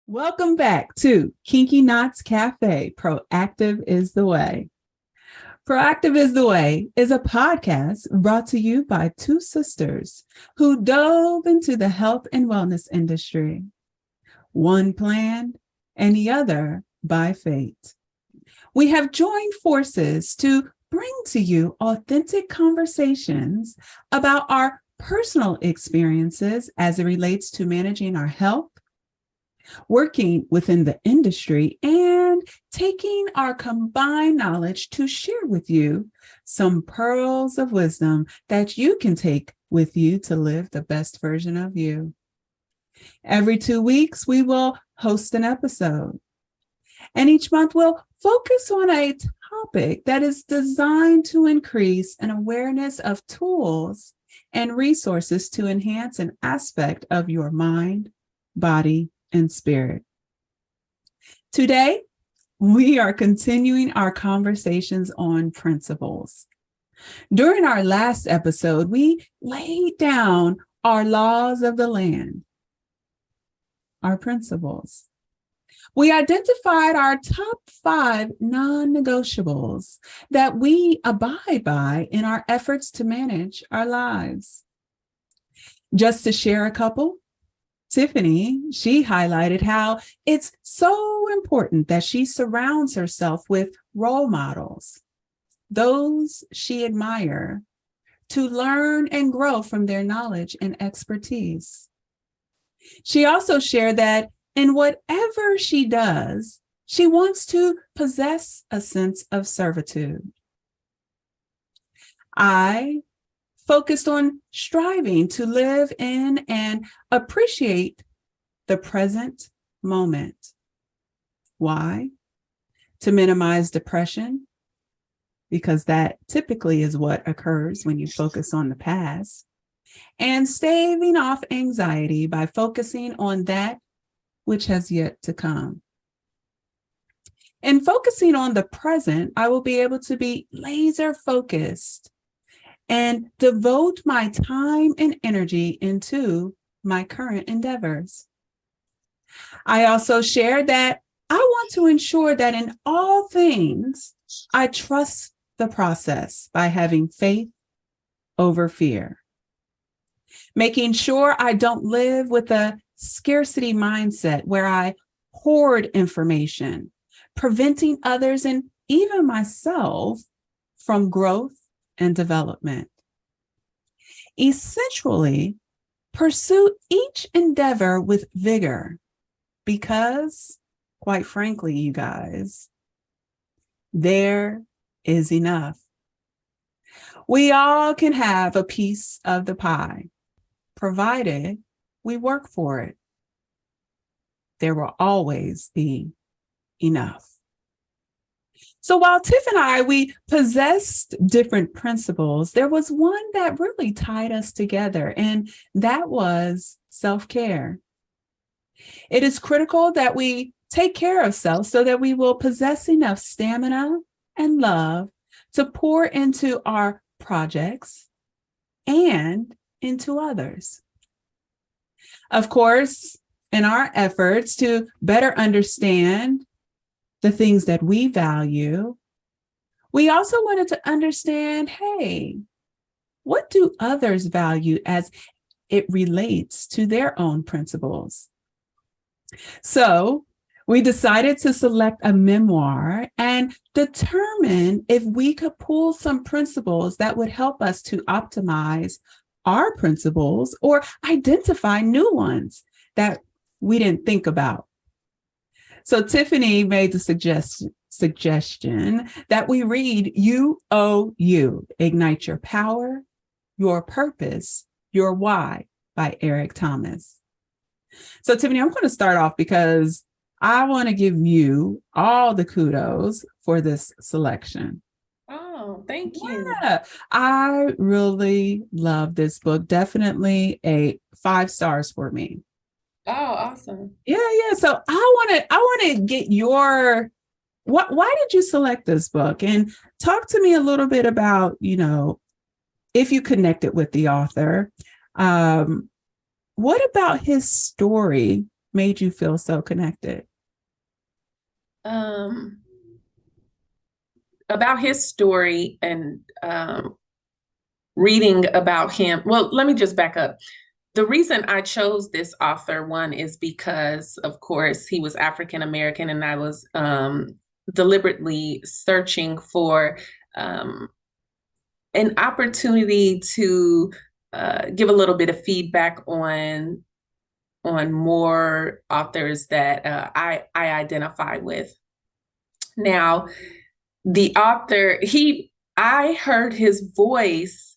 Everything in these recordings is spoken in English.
Welcome back to Kinky Knots Cafe. Proactive is the way. Proactive is the Way is a podcast brought to you by two sisters who dove into the health and wellness industry, one planned and the other by fate. We have joined forces to bring to you authentic conversations about our personal experiences as it relates to managing our health, working within the industry, and taking our combined knowledge to share with you some pearls of wisdom that you can take with you to live the best version of you. Every 2 weeks, we will host an episode. And each month, we'll focus on a topic that is designed to increase an awareness of tools and resources to enhance an aspect of your mind, body, and spirit. Today, we are continuing our conversations on principles. During our last episode, we laid down our laws of the land, our principles. We identified our top 5 non-negotiables that we abide by in our efforts to manage our lives. Just to share a couple, Tiffany, she highlighted how it's so important that she surrounds herself with role models, those she admires, to learn and grow from their knowledge and expertise. She also shared that in whatever she does, she wants to possess a sense of servitude. I focused on striving to live in and appreciate the present moment. Why? To minimize depression, because that typically is what occurs when you focus on the past, and staving off anxiety by focusing on that which has yet to come. In focusing on the present, I will be able to be laser focused and devote my time and energy into my current endeavors. I also shared that I want to ensure that in all things, I trust the process by having faith over fear, making sure I don't live with a scarcity mindset where I hoard information, preventing others and even myself from growth and development. Essentially, pursue each endeavor with vigor because, quite frankly, you guys, there is enough. We all can have a piece of the pie, provided we work for it. There will always be enough. So while Tiff and I, we possessed different principles, there was one that really tied us together, and that was self-care. It is critical that we take care of self so that we will possess enough stamina and love to pour into our projects and into others. Of course, in our efforts to better understand the things that we value, we also wanted to understand, hey, what do others value as it relates to their own principles? So we decided to select a memoir and determine if we could pull some principles that would help us to optimize our principles or identify new ones that we didn't think about. So Tiffany made the suggestion that we read You Owe You, Ignite Your Power, Your Purpose, Your Why by Eric Thomas. So Tiffany, I'm going to start off because I want to give you all the kudos for this selection. Oh, thank you. Yeah, I really love this book. Definitely a 5 stars for me. Oh, awesome. Yeah. So I want to get your why did you select this book? And talk to me a little bit about, if you connected with the author. What about his story made you feel so connected? About his story and reading about him. Well, let me just back up. The reason I chose this author, one, is because, of course, he was African American, and I was deliberately searching for an opportunity to give a little bit of feedback on more authors that I identify with. Now, the author, I heard his voice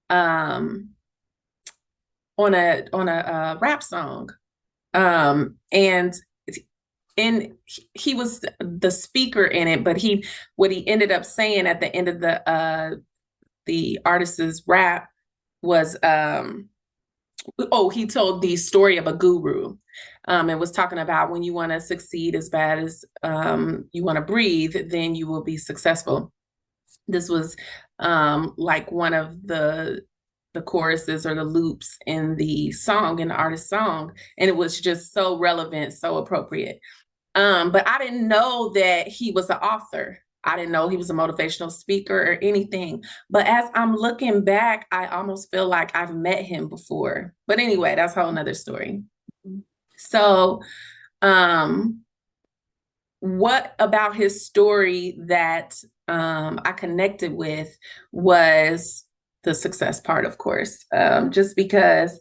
on a rap song, and he was the speaker in it, but what he ended up saying at the end of the artist's rap was he told the story of a guru, and was talking about when you want to succeed as bad as you want to breathe, then you will be successful. This was like one of the choruses or the loops in the artist's song, and it was just so relevant, so appropriate. But I didn't know that he was an author. I didn't know he was a motivational speaker or anything. But as I'm looking back, I almost feel like I've met him before. But anyway, that's a whole nother story. So what about his story that I connected with was the success part, of course, just because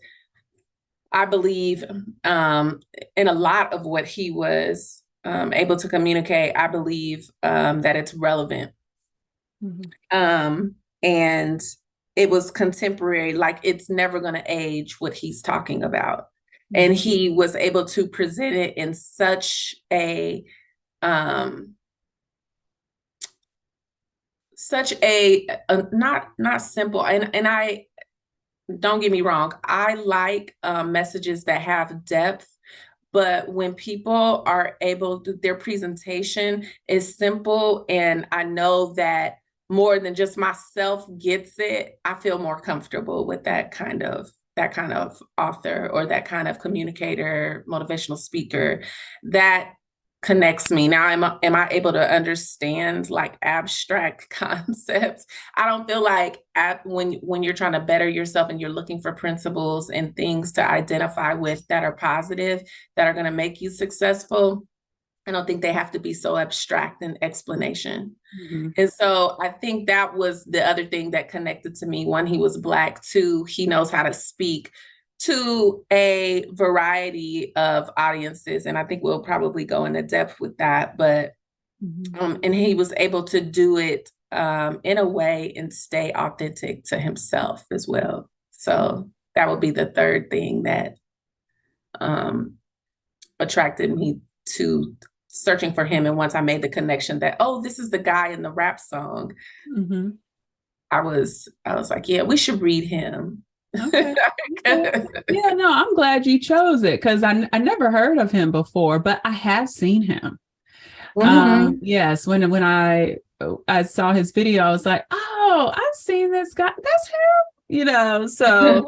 I believe in a lot of what he was able to communicate. I believe that it's relevant. And it was contemporary, like it's never going to age what he's talking about. And he was able to present it in such a not simple, and I don't get me wrong, I like messages that have depth, but when people are able to, their presentation is simple, and I know that more than just myself gets it, I feel more comfortable with that kind of author or that kind of communicator, motivational speaker that connects me. Now, am I able to understand like abstract concepts? I don't feel like when you're trying to better yourself and you're looking for principles and things to identify with that are positive, that are going to make you successful, I don't think they have to be so abstract in explanation. And so I think that was the other thing that connected to me. One, he was Black. Two, he knows how to speak to a variety of audiences. And I think we'll probably go into depth with that. But, and he was able to do it in a way and stay authentic to himself as well. So that would be the third thing that attracted me to searching for him. And once I made the connection that, oh, this is the guy in the rap song, I was like, yeah, we should read him. Okay. Yeah, no, I'm glad you chose it because I never heard of him before, but I have seen him. Yes, when I saw his video, I was like, oh, I've seen this guy. That's him, so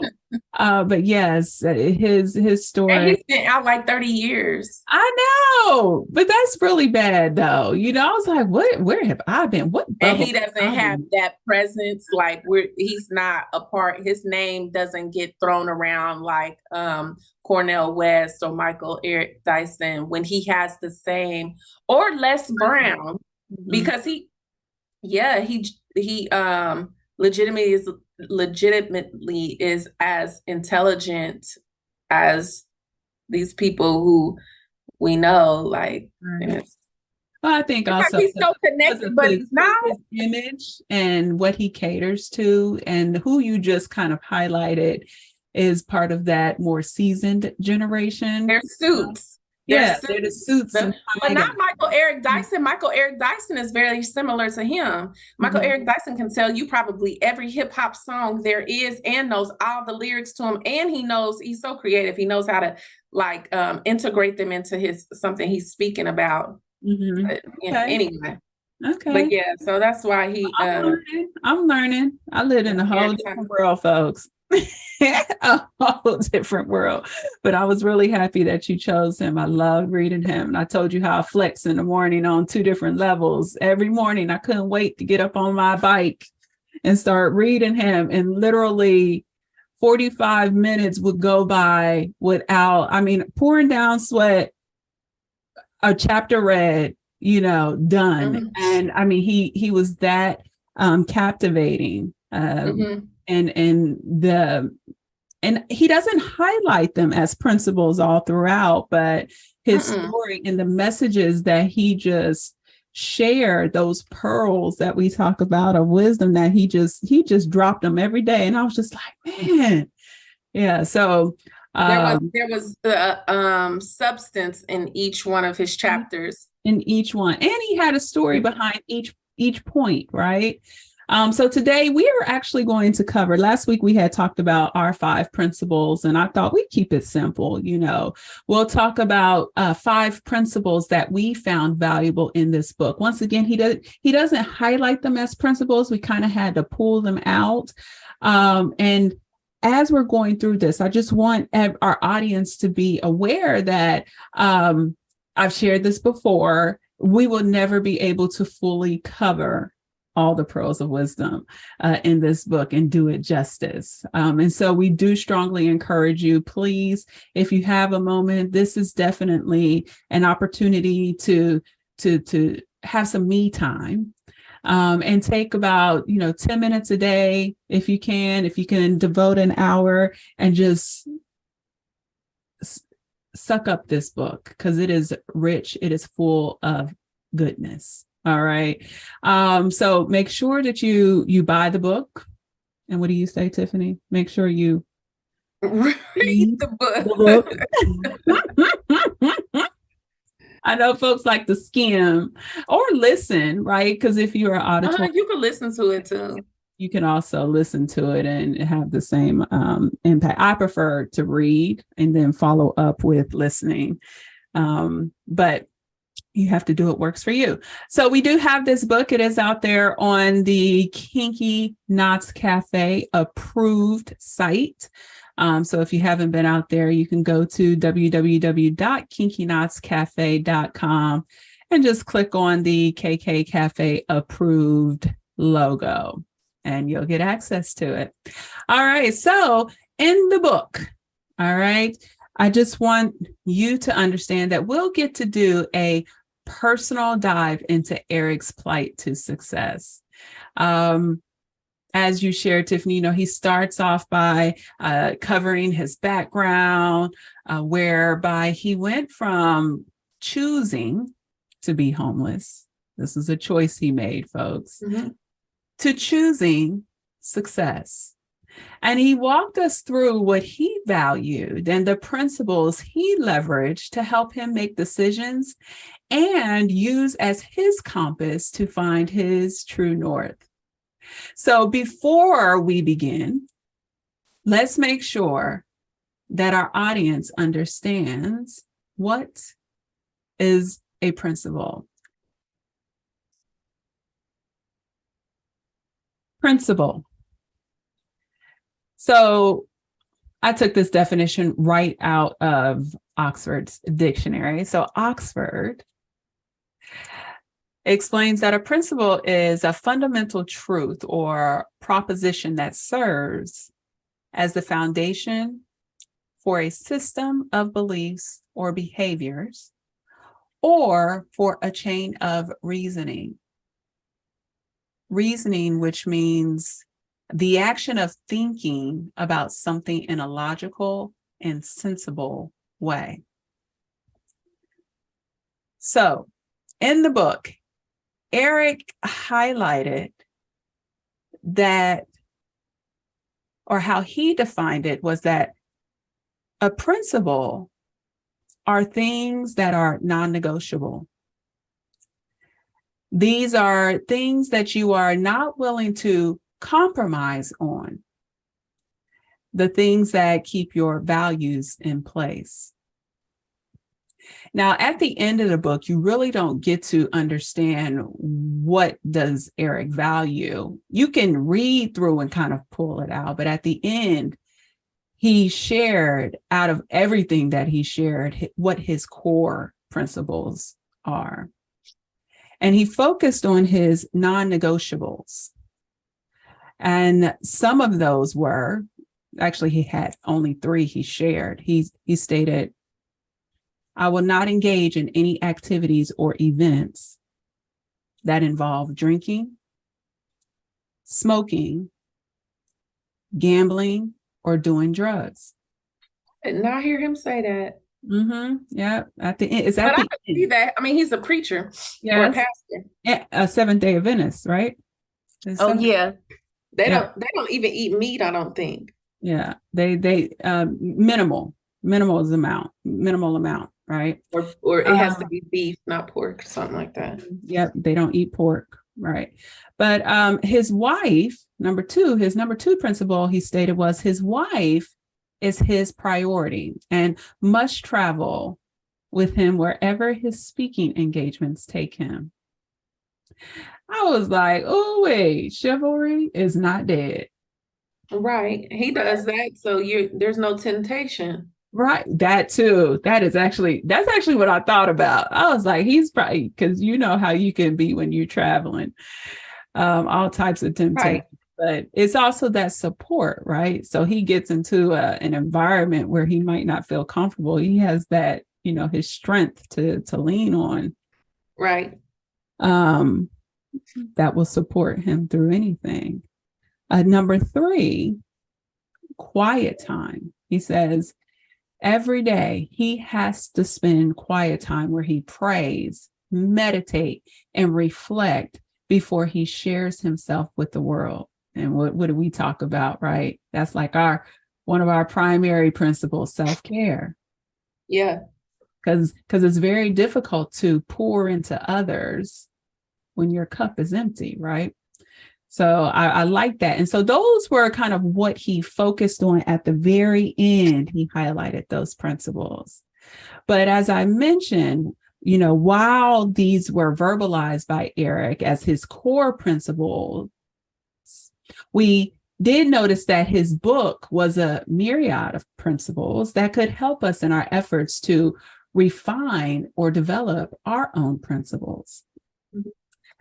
but yes, his story. And he's been out like 30 years. I know, but that's really bad though. I was like, where have I been? What? And he doesn't have that presence. Like he's not a part. His name doesn't get thrown around like Cornel West or Michael Eric Dyson when he has the same or Les Brown, because he legitimately is as intelligent as these people who we know, like. Well, I think also he's so connected, but he's not. His image and what he caters to, and who you just kind of highlighted is part of that more seasoned generation. Their suits. They're the suits. But not Michael Eric Dyson. Michael Eric Dyson is very similar to him. Michael Eric Dyson can tell you probably every hip hop song there is and knows all the lyrics to them. And he's so creative. He knows how to like integrate them into something he's speaking about. Anyway. Okay. But yeah, so that's why I'm learning. I live in a whole different world, folks. a whole different world. But I was really happy that you chose him. I love reading him. And I told you how I flex in the morning on 2 different levels. Every morning, I couldn't wait to get up on my bike and start reading him. And literally 45 minutes would go by without, pouring down sweat, a chapter read, done. Mm-hmm. And he was that captivating. Mm-hmm. And he doesn't highlight them as principles all throughout, but his story and the messages that he just shared, those pearls that we talk about of wisdom, that he just dropped them every day. And I was just like, man, yeah. So there was substance in each one of his chapters. In each one, and he had a story behind each point, right? So today we are actually going to cover, last week we had talked about our 5 principles, and I thought we'd keep it simple. We'll talk about 5 principles that we found valuable in this book. Once again, he doesn't highlight them as principles. We kind of had to pull them out. And as we're going through this, I just want our audience to be aware that I've shared this before. We will never be able to fully cover all the pearls of wisdom in this book and do it justice. And so we do strongly encourage you, please, if you have a moment, this is definitely an opportunity to have some me time. And take about 10 minutes a day if you can devote an hour and just suck up this book, because it is rich, it is full of goodness. All right. So make sure that you buy the book. And what do you say, Tiffany? Make sure you read the book. I know folks like to skim or listen, right? Because if you're an auditory, you can listen to it too. You can also listen to it and have the same impact. I prefer to read and then follow up with listening. But you have to do what works for you. So we do have this book. It is out there on the Kinky Knots Cafe approved site. So if you haven't been out there, you can go to www.kinkyknotscafe.com and just click on the KK Cafe approved logo and you'll get access to it. All right. So in the book, all right, I just want you to understand that we'll get to do a personal dive into Eric's plight to success. As you shared, Tiffany, he starts off by covering his background, whereby he went from choosing to be homeless. This is a choice he made, folks, to choosing success. And he walked us through what he valued and the principles he leveraged to help him make decisions and use as his compass to find his true north. So before we begin, let's make sure that our audience understands what is a principle. Principle. So I took this definition right out of Oxford's dictionary. So Oxford explains that a principle is a fundamental truth or proposition that serves as the foundation for a system of beliefs or behaviors, or for a chain of reasoning. Reasoning, which means the action of thinking about something in a logical and sensible way. So in the book, Eric highlighted that, or how he defined it, was that a principle are things that are non-negotiable. These are things that you are not willing to compromise on, the things that keep your values in place. Now, at the end of the book, you really don't get to understand what does Eric value. You can read through and kind of pull it out, but at the end, he shared out of everything that he shared what his core principles are. And he focused on his non-negotiables. And some of those were, actually, he had only 3 he shared. He stated, I will not engage in any activities or events that involve drinking, smoking, gambling, or doing drugs. I did not hear him say that. Yeah. At the end, But I can see that. I mean, he's a preacher or a pastor. A Seventh-day Adventist, right? Oh yeah. They Yeah. don't even eat meat, I don't think. Yeah. They minimal amount, right? Or it has to be beef, not pork, something like that. Yep. They don't eat pork, right? But his wife, his number two principle he stated was his wife is his priority and must travel with him wherever his speaking engagements take him. I was like, oh wait, chivalry is not dead. Right. He does that, so there's no temptation. Right. That too. That's actually what I thought about. I was like, he's probably, because you know how you can be when you're traveling, all types of temptation. Right. But it's also that support, right? So he gets into an environment where he might not feel comfortable. He has that, his strength to lean on. Right. That will support him through anything. Number 3, quiet time. He says every day he has to spend quiet time where he prays, meditate, and reflect before he shares himself with the world. And what do we talk about, right? That's like one of our primary principles, self-care. Yeah. Because it's very difficult to pour into others when your cup is empty, right? So I like that. And so those were kind of what he focused on at the very end. He highlighted those principles. But as I mentioned, while these were verbalized by Eric as his core principles, we did notice that his book was a myriad of principles that could help us in our efforts to refine or develop our own principles.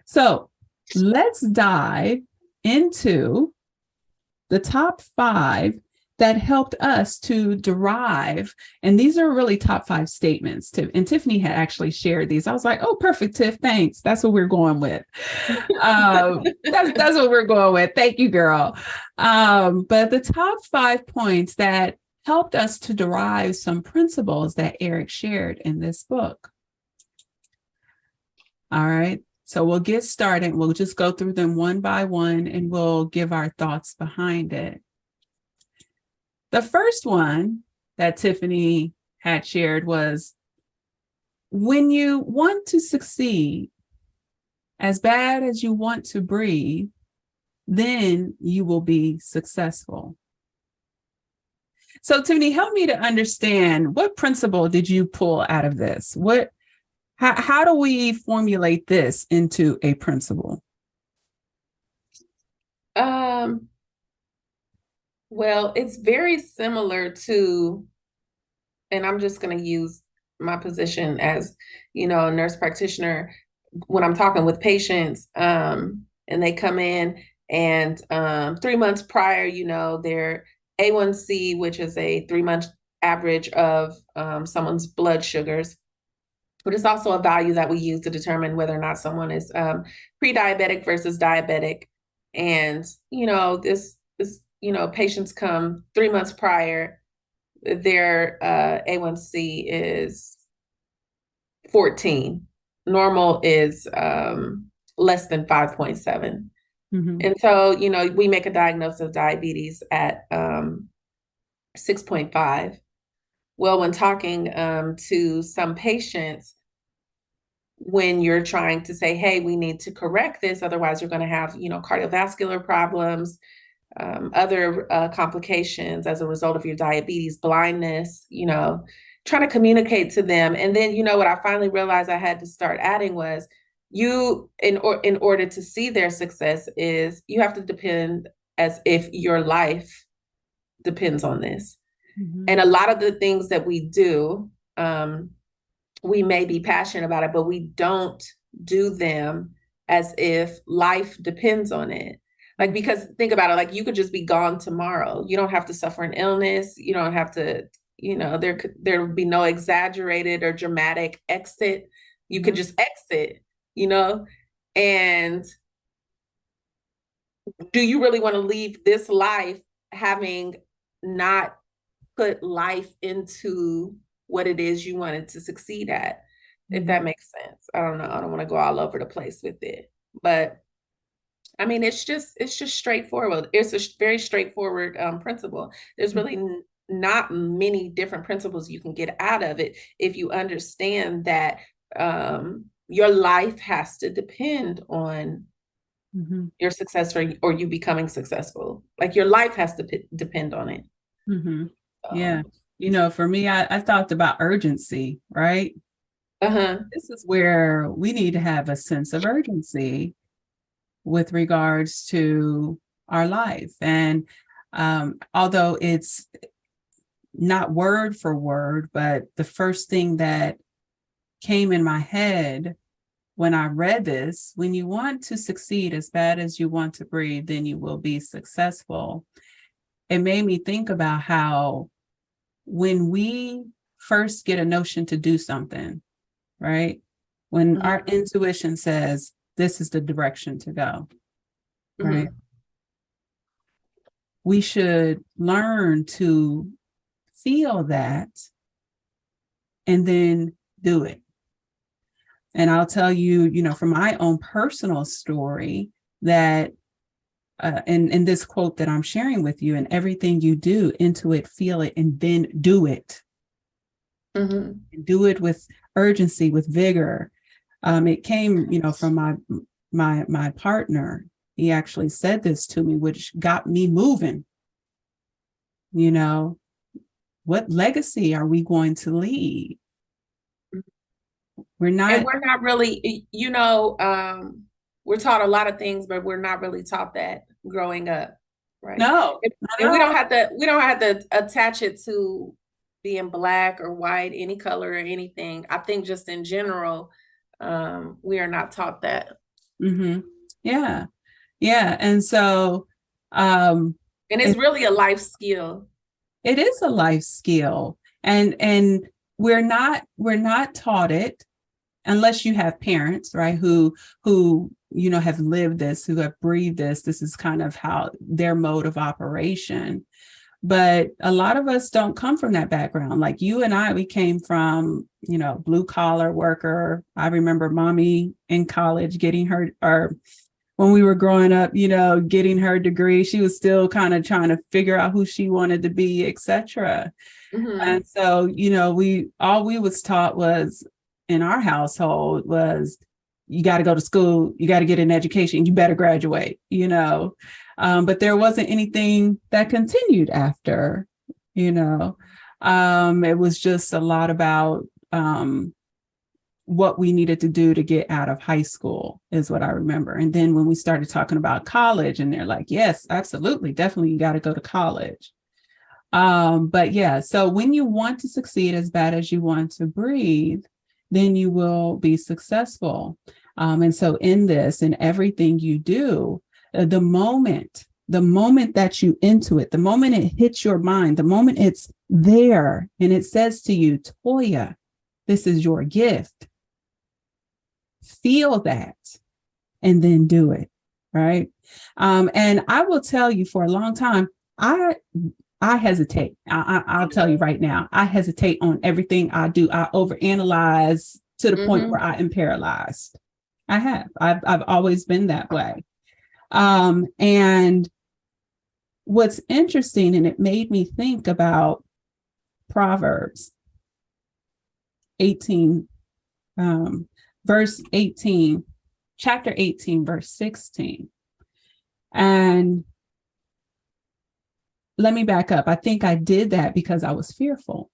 So let's dive into the top 5 that helped us to derive, and these are really top 5 statements. And Tiffany had actually shared these. I was like, oh, perfect, Tiff, thanks. That's what we're going with. That's what we're going with. Thank you, girl. But the top 5 points that helped us to derive some principles that Eric shared in this book. All right. So we'll get started. We'll just go through them one by one and we'll give our thoughts behind it. The first one that Tiffany had shared was, when you want to succeed as bad as you want to breathe, then you will be successful. So Tiffany, help me to understand, what principle did you pull out of this? How do we formulate this into a principle? Well, it's very similar to, and I'm just going to use my position as, a nurse practitioner when I'm talking with patients, and they come in and 3 months prior, their A1C, which is a 3-month average of someone's blood sugars. But it's also a value that we use to determine whether or not someone is pre-diabetic versus diabetic. And, this patients come 3 months prior, their A1C is 14. Normal is less than 5.7. And so, we make a diagnosis of diabetes at 6.5. Well, when talking to some patients, when you're trying to say, hey, we need to correct this, otherwise you're going to have, cardiovascular problems, other complications as a result of your diabetes, blindness, trying to communicate to them. And then, what I finally realized I had to start adding was, in order to see their success, is you have to depend as if your life depends on this. And a lot of the things that we do, we may be passionate about it, but we don't do them as if life depends on it. Like, because think about it, like you could just be gone tomorrow. You don't have to suffer an illness. You don't have to, there would be no exaggerated or dramatic exit. You could just exit, and do you really want to leave this life having not put life into what it is you wanted to succeed at, if that makes sense? I don't know. I don't want to go all over the place with it, but I mean, it's just straightforward. It's a very straightforward principle. There's really not many different principles you can get out of it if you understand that your life has to depend on your success or you becoming successful. Like your life has to depend on it. Yeah. For me, I talked about urgency, right? This is where we need to have a sense of urgency with regards to our life. And although it's not word for word, but the first thing that came in my head when I read this, when you want to succeed as bad as you want to breathe, then you will be successful. It made me think about how when we first get a notion to do something, right? When our intuition says, this is the direction to go, right? We should learn to feel that and then do it. And I'll tell you, from my own personal story that in this quote that I'm sharing with you, and everything you do, intuit, feel it, and then do it. And do it with urgency, with vigor. It came, from my partner. He actually said this to me, which got me moving. What legacy are we going to leave? We're not really, we're taught a lot of things, but we're not really taught that growing up, right? No. And we don't have to attach it to being black or white, any color or anything. I think just in general, we are not taught that. Yeah. And so and it's really a life skill. It is a life skill. And we're not taught it unless you have parents, right, who have lived this, who have breathed this. This is kind of how their mode of operation. But a lot of us don't come from that background. Like you and I, we came from, blue collar worker. I remember mommy in college getting her, or when we were growing up, getting her degree. She was still kind of trying to figure out who she wanted to be, etc. And so, all we was taught was in our household was you got to go to school, you got to get an education, you better graduate, but there wasn't anything that continued after, it was just a lot about what we needed to do to get out of high school is what I remember. And then when we started talking about college, and they're like, yes, absolutely, definitely, you got to go to college. But yeah, so when you want to succeed as bad as you want to breathe, then you will be successful. And so in this, in everything you do, the moment that you intuit, the moment it hits your mind, the moment it's there and it says to you, Toya, this is your gift. Feel that and then do it. Right. And I will tell you, for a long time, I hesitate. I'll tell you right now, I hesitate on everything I do. I overanalyze to the point where I am paralyzed. I've always been that way. And what's interesting, and it made me think about Proverbs 18, verse 18, chapter 18, verse 16. And let me back up. I think I did that because I was fearful,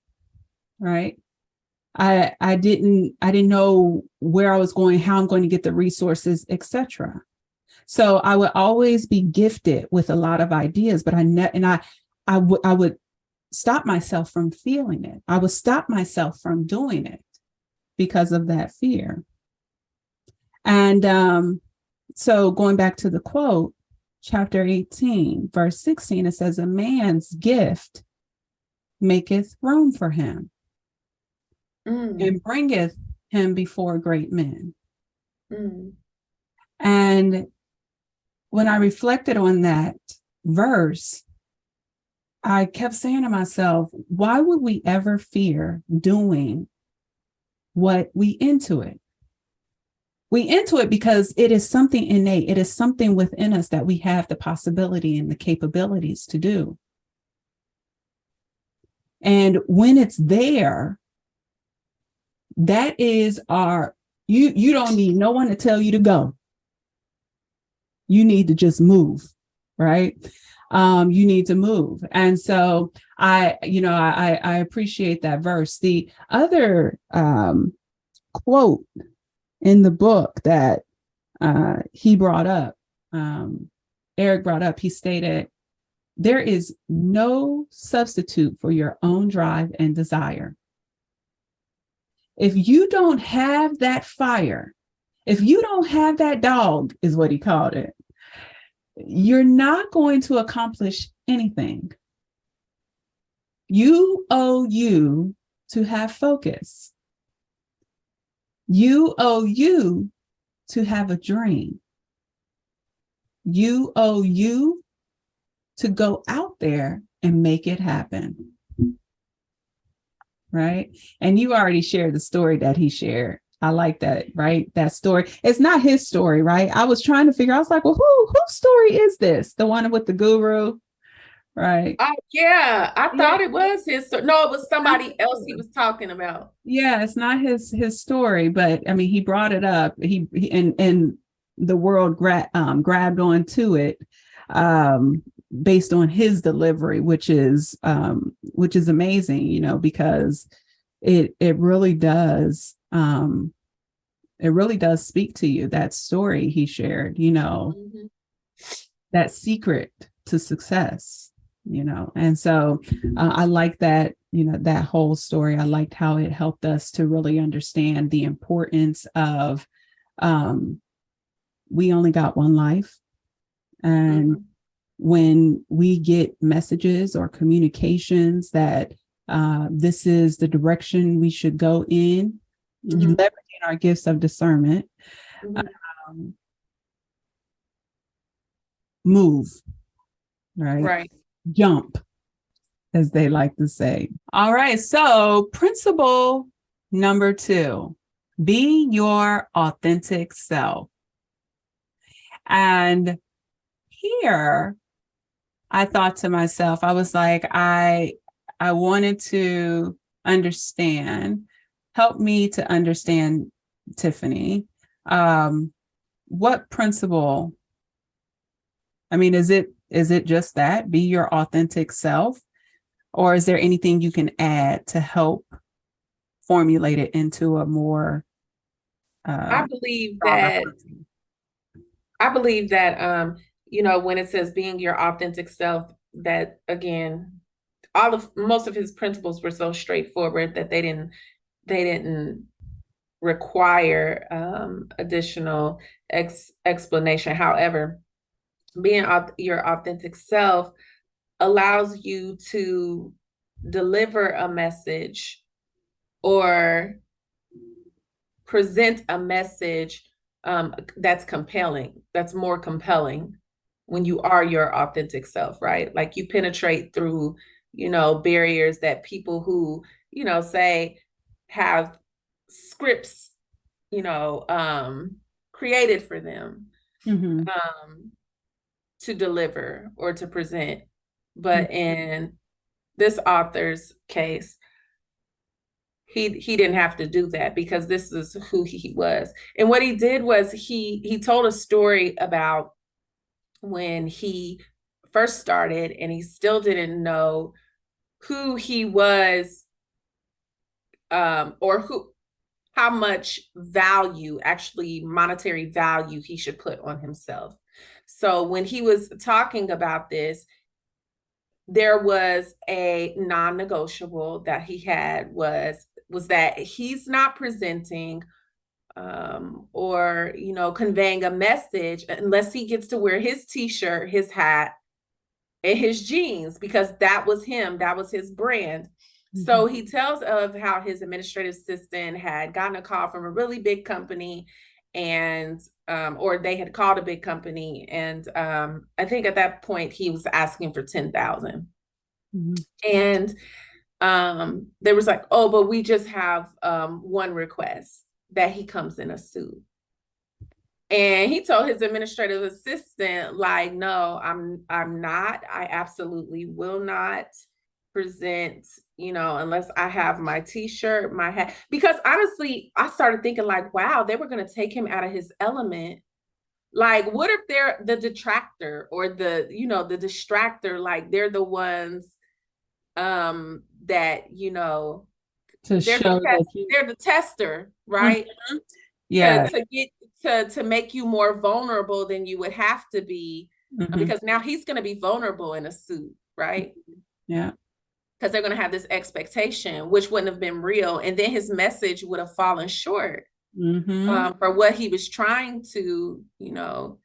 right? I didn't know where I was going, how I'm going to get the resources, etc. So I would always be gifted with a lot of ideas, but I would stop myself from feeling it. I would stop myself from doing it because of that fear. And so going back to the quote, chapter 18, verse 16, it says, a man's gift maketh room for him and bringeth him before great men. And when I reflected on that verse, I kept saying to myself, why would we ever fear doing what we intuit? We intuit because it is something innate. It is something within us that we have the possibility and the capabilities to do. And when it's there, that is you don't need no one to tell you to go. You need to just move, right? You need to move. And so I appreciate that verse. The other quote in the book that he brought up, Eric brought up, he stated, there is no substitute for your own drive and desire. If you don't have that fire, if you don't have that dog, is what he called it, you're not going to accomplish anything. You to have focus. You to have a dream. You to go out there and make it happen. Right? And you already shared the story that he shared. I like that, right? That story. It's not his story, right? I was trying to figure out, I was like, well, whose story is this? The one with the guru, right? Oh, yeah. I thought it was his. No, it was somebody else he was talking about. Yeah, it's not his story, but I mean, he brought it up. He and the world grabbed onto it based on his delivery, which is amazing, you know, because it really does. It really does speak to you, that story he shared, you know, that secret to success, you know. And so I like that, you know, that whole story. I liked how it helped us to really understand the importance of we only got one life. And when we get messages or communications that this is the direction we should go in, leveraging our gifts of discernment, move, right? Jump, as they like to say. All right. So principle number 2, be your authentic self. And here I thought to myself, I was like, I wanted to help me to understand, Tiffany, what principle, I mean, is it just that, be your authentic self, or is there anything you can add to help formulate it into a more I believe that you know, when it says being your authentic self, that again, most of his principles were so straightforward that they didn't require additional explanation. However, being your authentic self allows you to deliver a message or present a message that's compelling, that's more compelling when you are your authentic self, right? Like you penetrate through, you know, barriers that people who, you know, say have scripts, you know, created for them to deliver or to present. But in this author's case, he didn't have to do that because this is who he was. And what he did was he told a story about when he first started and he still didn't know who he was, or how much value, actually monetary value, he should put on himself. So when he was talking about this, there was a non-negotiable that he had was that he's not presenting or conveying a message unless he gets to wear his t-shirt, his hat, and his jeans, because that was him, that was his brand. Mm-hmm. So he tells of how his administrative assistant had gotten a call from a really big company, and or they had called a big company, and I think at that point he was asking for 10,000. Mm-hmm. And there was like, oh, but we just have one request, that he comes in a suit. And he told his administrative assistant, like, no, I'm not. I absolutely will not present, unless I have my t-shirt, my hat. Because honestly, I started thinking like, wow, they were going to take him out of his element. Like, what if they're the detractor or the distractor? Like, they're the ones that, they're the tester, right? Mm-hmm. Yeah. To make you more vulnerable than you would have to be, mm-hmm. because now he's going to be vulnerable in a suit, right? Yeah. Because they're going to have this expectation, which wouldn't have been real. And then his message would have fallen short, mm-hmm. For what he was trying to, do.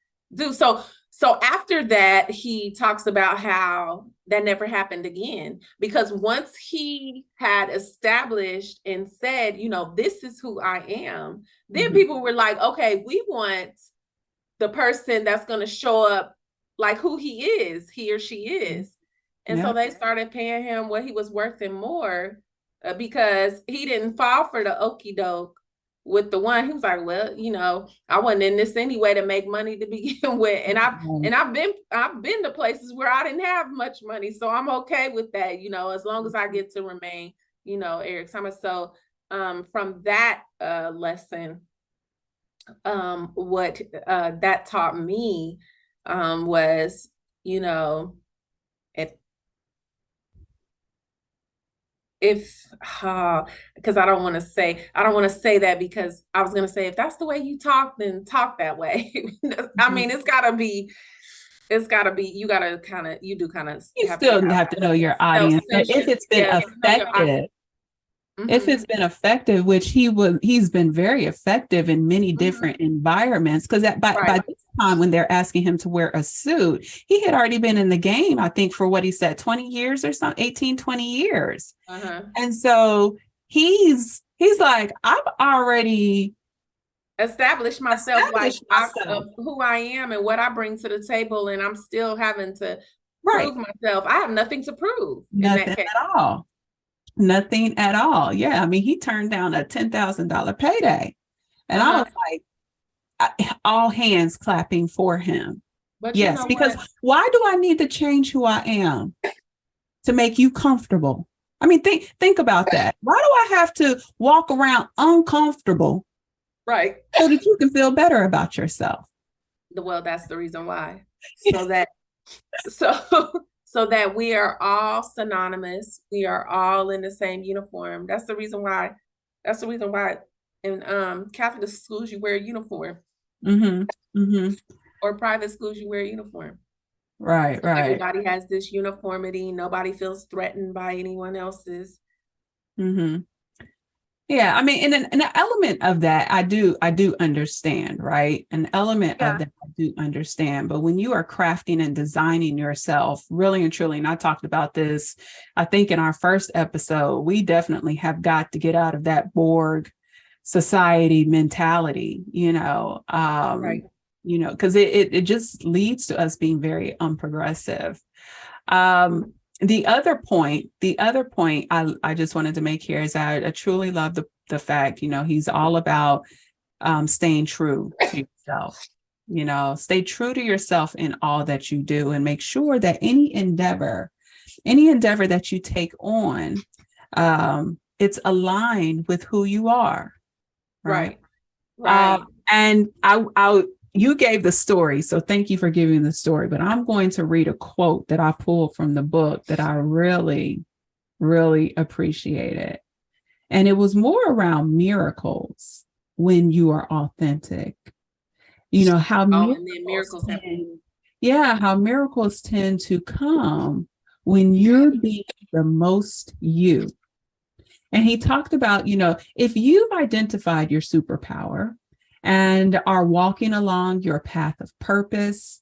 So after that, he talks about how that never happened again, because once he had established and said, this is who I am, then mm-hmm. people were like, okay, we want the person that's going to show up like who he or she is. And so they started paying him what he was worth and more, because he didn't fall for the okie doke with the one. He was like, well, I wasn't in this anyway to make money to begin with. And I've been to places where I didn't have much money. So I'm okay with that, as long as I get to remain, Eric Thomas. So from that lesson, what that taught me was, if because I don't want to say that, because I was going to say, if that's the way you talk, then talk that way. I mean, you still have to know your audience. But if it's been effective, if it's been effective, which he's been very effective in many different environments, because by this time, when they're asking him to wear a suit, he had already been in the game, I think, for what he said, 20 years or something, 18, 20 years. And so he's like, I've already established myself of who I am and what I bring to the table, and I'm still having to prove myself. I have nothing to prove. Nothing at all. Nothing at all. Yeah. I mean, he turned down a $10,000 payday. And I was like, all hands clapping for him. But yes, because why do I need to change who I am to make you comfortable? I mean, think about that. Why do I have to walk around uncomfortable? Right. So that you can feel better about yourself. Well, that's the reason why. So that we are all synonymous. We are all in the same uniform. That's the reason why in Catholic schools you wear a uniform. Mm-hmm. Mm-hmm. Or private schools you wear a uniform. Right. Everybody has this uniformity. Nobody feels threatened by anyone else's. Mm-hmm. Yeah, I mean, and an element of that I do understand, right? An element of that I do understand. But when you are crafting and designing yourself, really and truly, and I talked about this, I think in our first episode, we definitely have got to get out of that Borg society mentality, because it just leads to us being very unprogressive. The other point I just wanted to make here is I truly love the fact, he's all about staying true to yourself, stay true to yourself in all that you do, and make sure that any endeavor that you take on, it's aligned with who you are. Right. And you gave the story, so thank you for giving the story, but I'm going to read a quote that I pulled from the book that I really, really appreciated. And it was more around miracles when you are authentic. How miracles tend to come when you're being the most you. And he talked about, if you've identified your superpower and are walking along your path of purpose,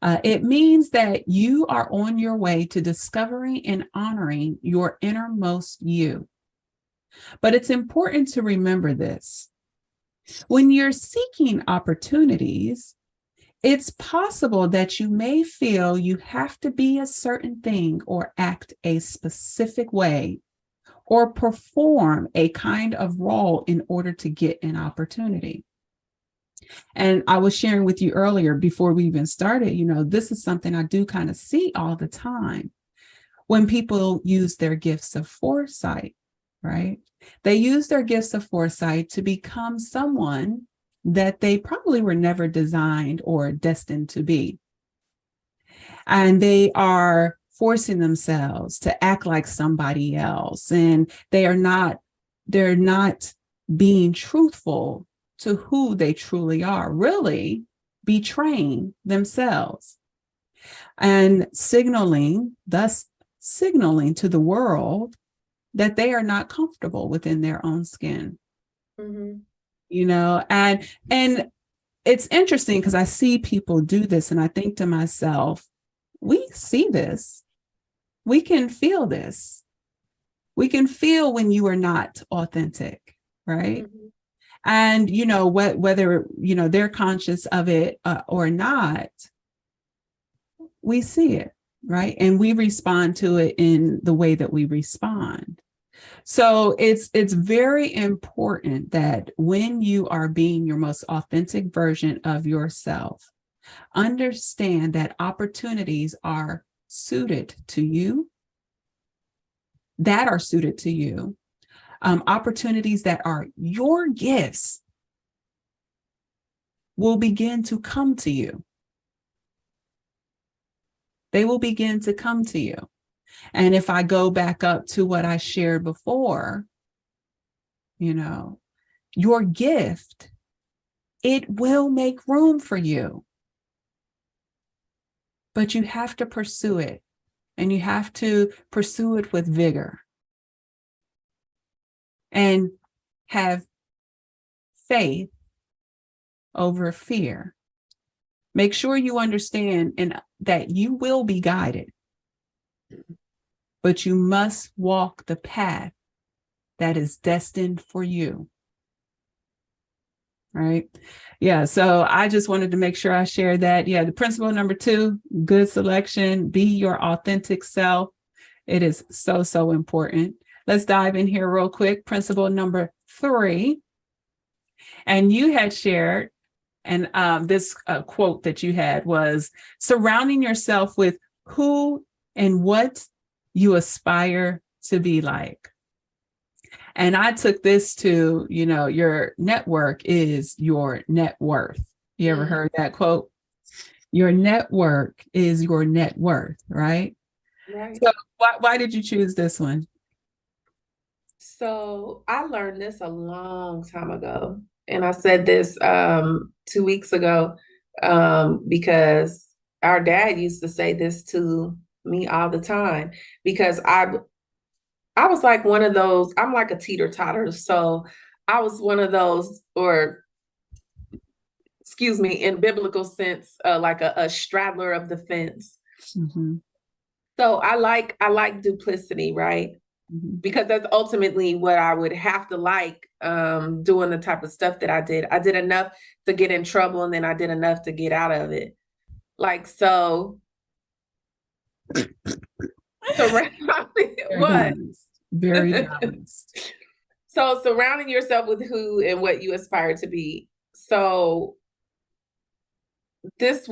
it means that you are on your way to discovering and honoring your innermost you. But it's important to remember this. When you're seeking opportunities, it's possible that you may feel you have to be a certain thing or act a specific way or perform a kind of role in order to get an opportunity. And I was sharing with you earlier before we even started, this is something I do kind of see all the time when people use their gifts of foresight, right? They use their gifts of foresight to become someone that they probably were never designed or destined to be. And they are forcing themselves to act like somebody else. And they're not being truthful to who they truly are, really betraying themselves and thus signaling to the world that they are not comfortable within their own skin. Mm-hmm. And it's interesting because I see people do this and I think to myself, we see this. We can feel this. We can feel when you are not authentic, right? Mm-hmm. And, whether, they're conscious of it or not, we see it, right? And we respond to it in the way that we respond. So it's very important that when you are being your most authentic version of yourself, understand that opportunities are suited to you, opportunities that are your gifts will begin to come to you. They will begin to come to you. And if I go back up to what I shared before, your gift, it will make room for you. But you have to pursue it, and you have to pursue it with vigor and have faith over fear. Make sure you understand and that you will be guided, but you must walk the path that is destined for you. Right? Yeah. So I just wanted to make sure I shared that. Yeah. The principle number 2, good selection, be your authentic self. It is so, so important. Let's dive in here real quick. Principle number 3. And you had shared, and this quote that you had was surrounding yourself with who and what you aspire to be like. And I took this to, your network is your net worth. You ever heard that quote? Your network is your net worth, right? Right. So why did you choose this one? So I learned this a long time ago. And I said this 2 weeks ago because our dad used to say this to me all the time, because I was like one of those, I'm like a teeter-totter. So I was one of those, or excuse me, in biblical sense, like a straddler of the fence. Mm-hmm. So I like duplicity, right? Mm-hmm. Because that's ultimately what I would have to like doing the type of stuff that I did. I did enough to get in trouble, and then I did enough to get out of it. Like, so. Very balanced. So surrounding yourself with who and what you aspire to be. So this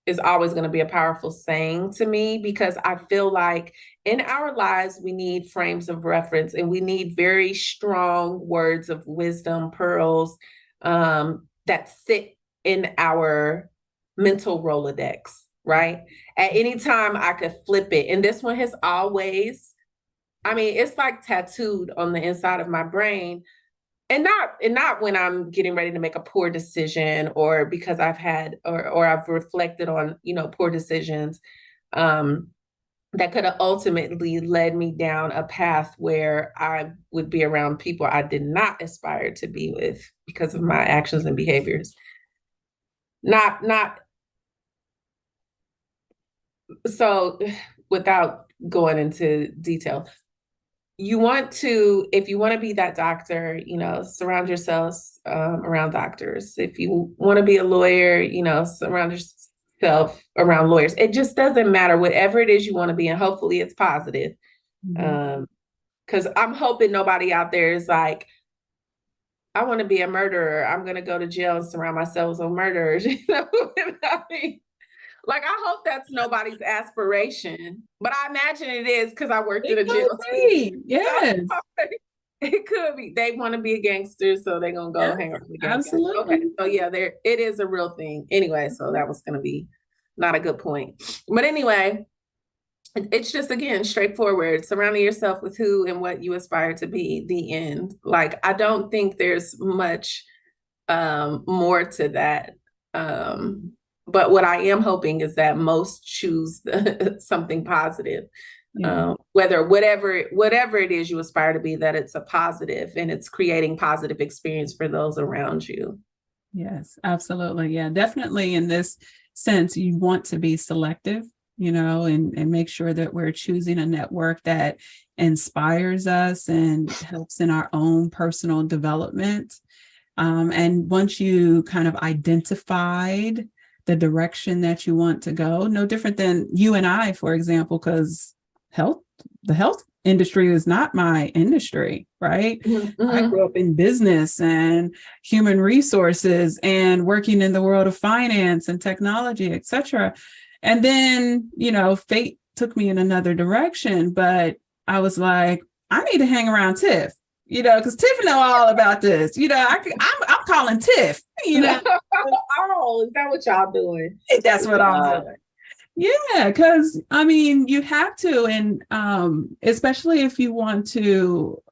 is always going to be a powerful saying to me, because I feel like in our lives, we need frames of reference, and we need very strong words of wisdom, pearls, that sit in our mental Rolodex, right? At any time I could flip it. And this one has always, it's like tattooed on the inside of my brain. And not when I'm getting ready to make a poor decision, or because I've had or I've reflected on, poor decisions. that could have ultimately led me down a path where I would be around people I did not aspire to be with because of my actions and behaviors. Not so without going into detail, if you want to be that doctor, surround yourself around doctors. If you want to be a lawyer, surround yourself around lawyers. It just doesn't matter, whatever it is you want to be, and hopefully it's positive. Because I'm hoping nobody out there is like, I want to be a murderer, I'm going to go to jail and surround myself with murderers. You know what I mean? Like, I hope that's nobody's aspiration, but I imagine it is because I worked in a jail too. Yes. It could be. They want to be a gangster, so they're going to go hang around with gangsters. Absolutely. Okay. So yeah, it is a real thing. Anyway, so that was going to be not a good point. But anyway, it's just, again, straightforward. Surrounding yourself with who and what you aspire to be, the end. Like, I don't think there's much more to that. But what I am hoping is that most choose something positive. Whatever it is you aspire to be, that it's a positive and it's creating positive experience for those around you. Yes, absolutely. Yeah, definitely. In this sense, you want to be selective, and make sure that we're choosing a network that inspires us and helps in our own personal development. And once you kind of identified the direction that you want to go, no different than you and I, for example, because the health industry is not my industry, right? Mm-hmm. I grew up in business and human resources and working in the world of finance and technology, et cetera. And then, fate took me in another direction, but I was like, I need to hang around Tiff, because Tiff know all about this. I'm calling Tiff, Oh, is that what y'all doing? That's what I'm doing. Yeah, because you have to, and especially if you want to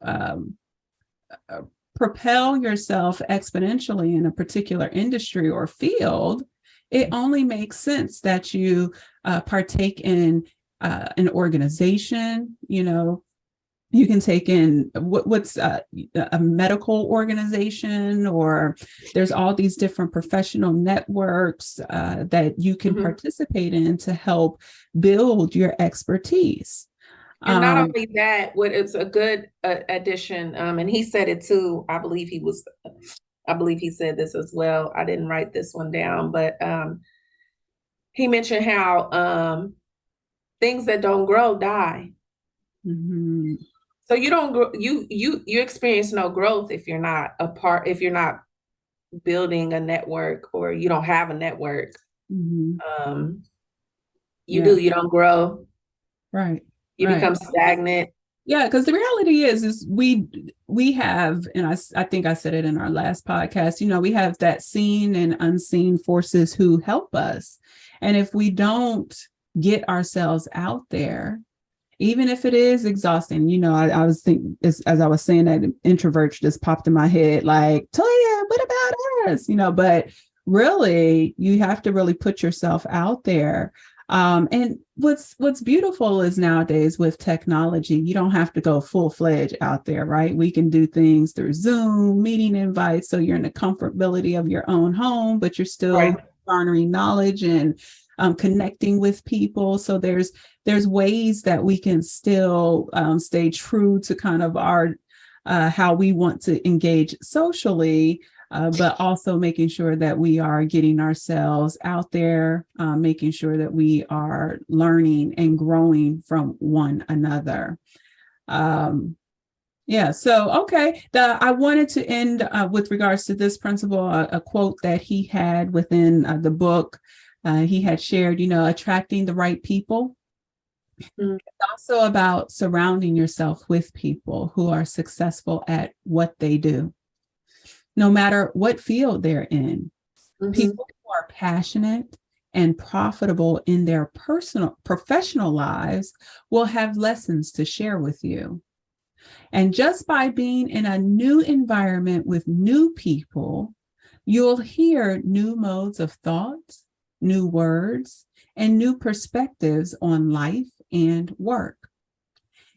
propel yourself exponentially in a particular industry or field, it only makes sense that you partake in an organization. You can take in what's a medical organization, or there's all these different professional networks that you can participate in to help build your expertise. And not only that, it's a good addition. And he said it too. I believe he said this as well. I didn't write this one down, but he mentioned how things that don't grow die. Mm-hmm. So you don't grow, you experience no growth if you're not building a network, or you don't have a network. Mm-hmm. You don't grow. Right. You become stagnant. Yeah, because the reality is we have, and I think I said it in our last podcast, we have that seen and unseen forces who help us. And if we don't get ourselves out there, even if it is exhausting, I was thinking, as I was saying that, introverts just popped in my head, like, Toya, what about us? But really, you have to really put yourself out there. And what's beautiful is nowadays with technology, you don't have to go full-fledged out there, right? We can do things through Zoom, meeting invites, so you're in the comfortability of your own home, but you're still garnering knowledge and connecting with people. So there's ways that we can still stay true to kind of our how we want to engage socially, but also making sure that we are getting ourselves out there, making sure that we are learning and growing from one another. So, okay. I wanted to end with regards to this principle, a quote that he had within the book. He had shared, attracting the right people. Mm-hmm. It's also about surrounding yourself with people who are successful at what they do, no matter what field they're in. Mm-hmm. People who are passionate and profitable in their professional lives will have lessons to share with you. And just by being in a new environment with new people, you'll hear new modes of thought, new words, and new perspectives on life and work.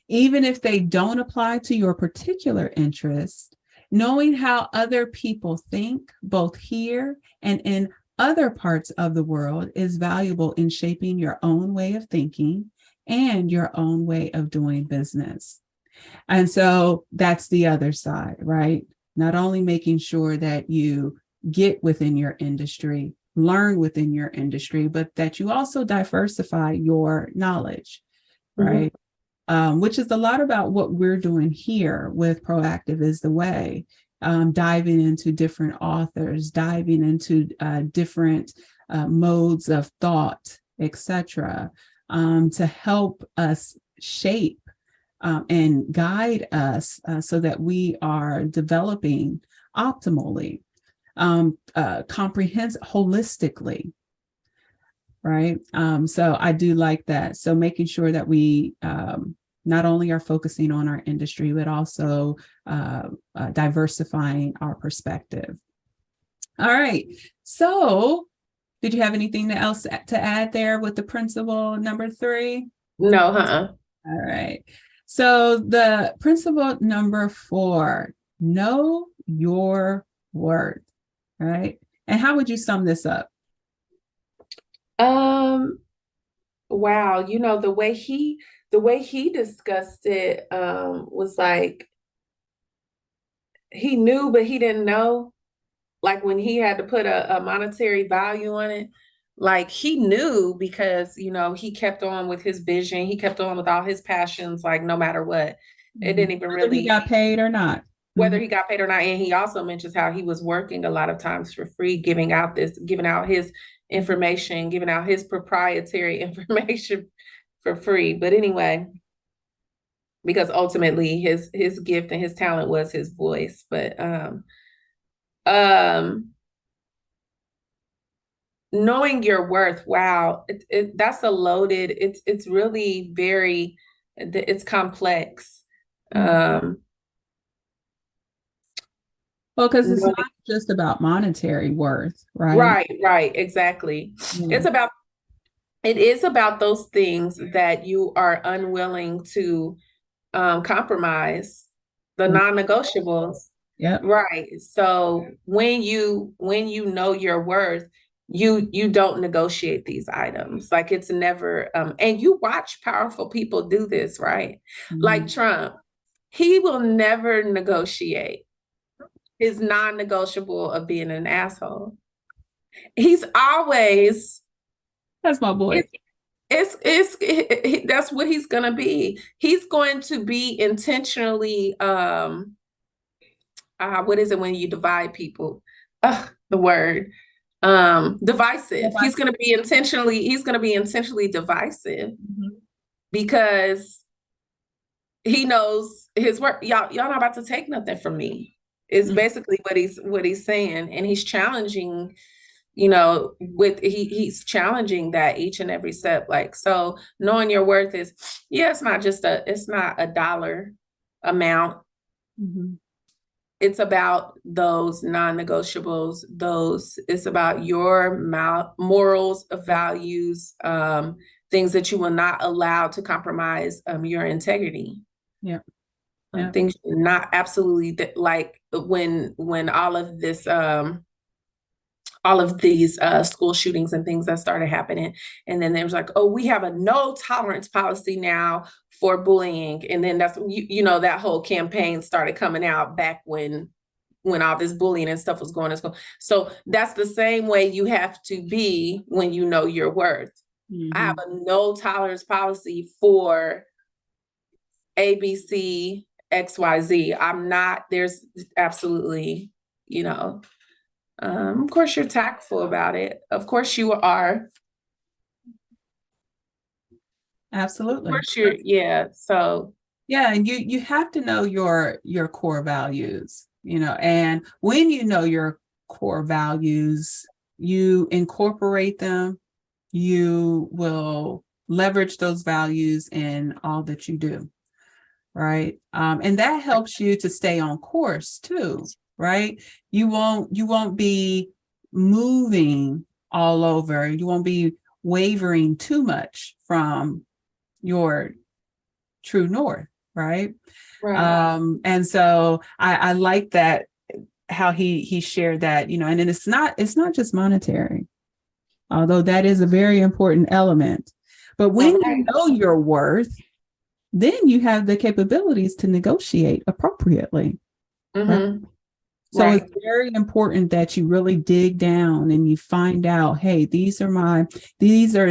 Even if they don't apply to your particular interest, knowing how other people think, both here and in other parts of the world, is valuable in shaping your own way of thinking and your own way of doing business. And so that's the other side, right? Not only making sure that you get within your industry, learn within your industry, but that you also diversify your knowledge, right? Which is a lot about what we're doing here with Proactive is the Way, diving into different authors, diving into different modes of thought, etc., to help us shape and guide us so that we are developing optimally, holistically, right? So I do like that. So making sure that we not only are focusing on our industry, but also diversifying our perspective. All right. So did you have anything else to add there with the principle number 3? No, All right. So the principle number 4, know your worth, right? And how would you sum this up? Wow, the way he discussed it was like he knew but he didn't know. Like when he had to put a monetary value on it, like he knew because he kept on with his vision, he kept on with all his passions, like no matter what. It didn't even whether he got paid or not. Whether he got paid or not. And he also mentions how he was working a lot of times for free, giving out his information, giving out his proprietary information for free. But anyway, because ultimately his gift and his talent was his voice. But knowing your worth, wow, that's a loaded, it's really very, it's complex. Well, because it's not just about monetary worth, right? Right, exactly. Yeah. It is about those things that you are unwilling to compromise, the non-negotiables. Yeah. Right. So when you know your worth, you don't negotiate these items. Like it's never and you watch powerful people do this, right? Like Trump, he will never negotiate his non-negotiable of being an asshole. He's always, that's my boy. That's what he's gonna be. He's going to be intentionally what is it when you divide people? The word divisive. He's gonna be intentionally divisive because he knows his work. Y'all not about to take nothing from me. Is basically what he's saying, and he's challenging, he's challenging that each and every step. Like, so knowing your worth is, it's not a dollar amount. It's about those non-negotiables. It's about your morals, values, things that you will not allow to compromise your integrity. Yeah. Things not absolutely like when all of this, all of these school shootings and things that started happening. And then there was like, oh, we have a no tolerance policy now for bullying. And then that's, that whole campaign started coming out back when all this bullying and stuff was going to school. So that's the same way you have to be when you know your worth. I have a no tolerance policy for ABC, XYZ. I'm not, there's absolutely, of course you're tactful about it. Of course you are. Absolutely. Of course you're, so. Yeah, and you have to know your core values, and when you know your core values, you incorporate them, you will leverage those values in all that you do. Right. And that helps you to stay on course too, right? You won't be moving all over. You won't be wavering too much from your true north, right? Right. And so I like that, how he shared that, and then it's not just monetary, although that is a very important element. But when you know your worth, then you have the capabilities to negotiate appropriately. Right? Mm-hmm. So it's very important that you really dig down and you find out, hey, these are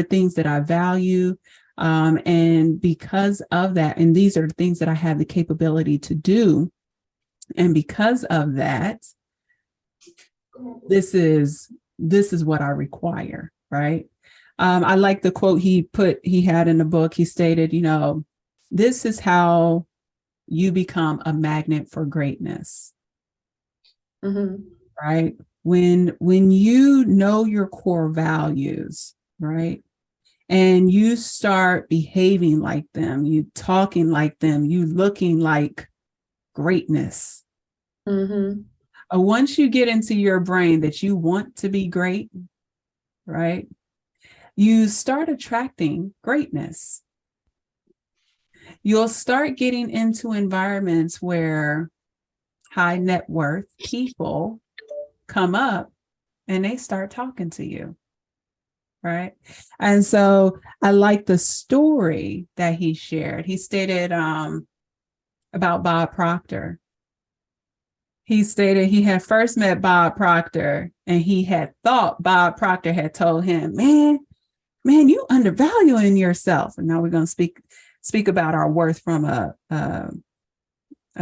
things that I value. And because of that, and these are the things that I have the capability to do. And because of that, this is what I require, right? I like the quote he had in the book. He stated, this is how you become a magnet for greatness. Mm-hmm. Right? When you know your core values, right? And you start behaving like them, you talking like them, you looking like greatness. Mm-hmm. Once you get into your brain that you want to be great, right? You start attracting greatness. You'll start getting into environments where high net worth people come up and they start talking to you. Right. And so I like the story that he shared. He stated about Bob Proctor. He stated he had first met Bob Proctor and he had thought Bob Proctor had told him, man, you undervaluing yourself. And now we're going to speak about our worth from a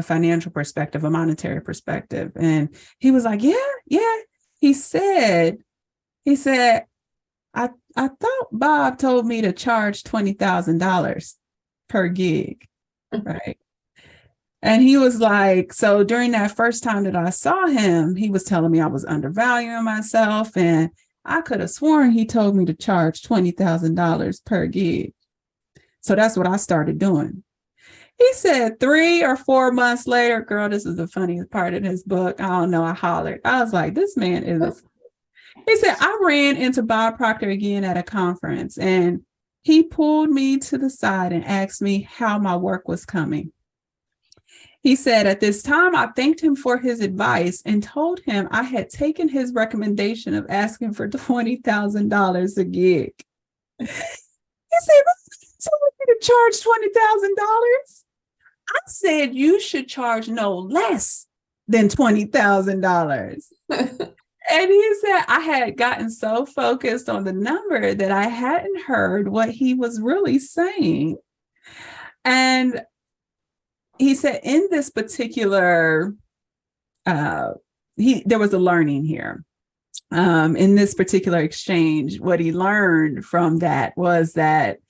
financial perspective, a monetary perspective. And he was like, yeah. He said, I thought Bob told me to charge $20,000 per gig, right? And he was like, so during that first time that I saw him, he was telling me I was undervaluing myself, and I could have sworn he told me to charge $20,000 per gig. So that's what I started doing. He said 3 or 4 months later, girl, this is the funniest part in his book. I don't know. I hollered. I was like, this man is a. He said, I ran into Bob Proctor again at a conference, and he pulled me to the side and asked me how my work was coming. He said, at this time, I thanked him for his advice and told him I had taken his recommendation of asking for $20,000 a gig. He said, someone to charge $20,000? I said, you should charge no less than $20,000. And he said, I had gotten so focused on the number that I hadn't heard what he was really saying. And he said, in this particular, there was a learning here. In this particular exchange, what he learned from that was that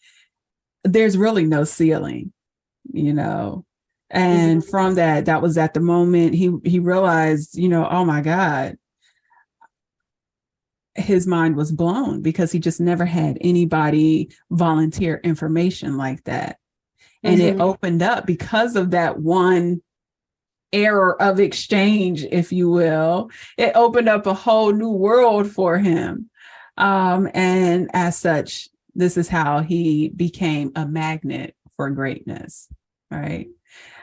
there's really no ceiling, and from that was at the moment he realized, oh my God, his mind was blown because he just never had anybody volunteer information like that. And it opened up, because of that one error of exchange, if you will, it opened up a whole new world for him. And as such, this is how he became a magnet for greatness, right?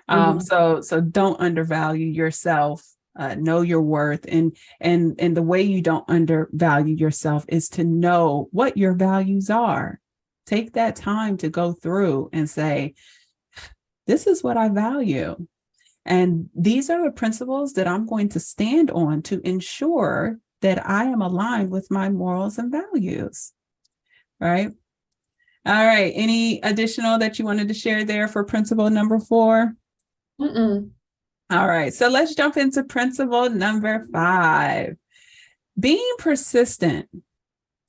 So don't undervalue yourself. Know your worth, and the way you don't undervalue yourself is to know what your values are. Take that time to go through and say, this is what I value, and these are the principles that I'm going to stand on to ensure that I am aligned with my morals and values. Right. All right. Any additional that you wanted to share there for principle number 4? All right, so let's jump into principle number 5. Being persistent,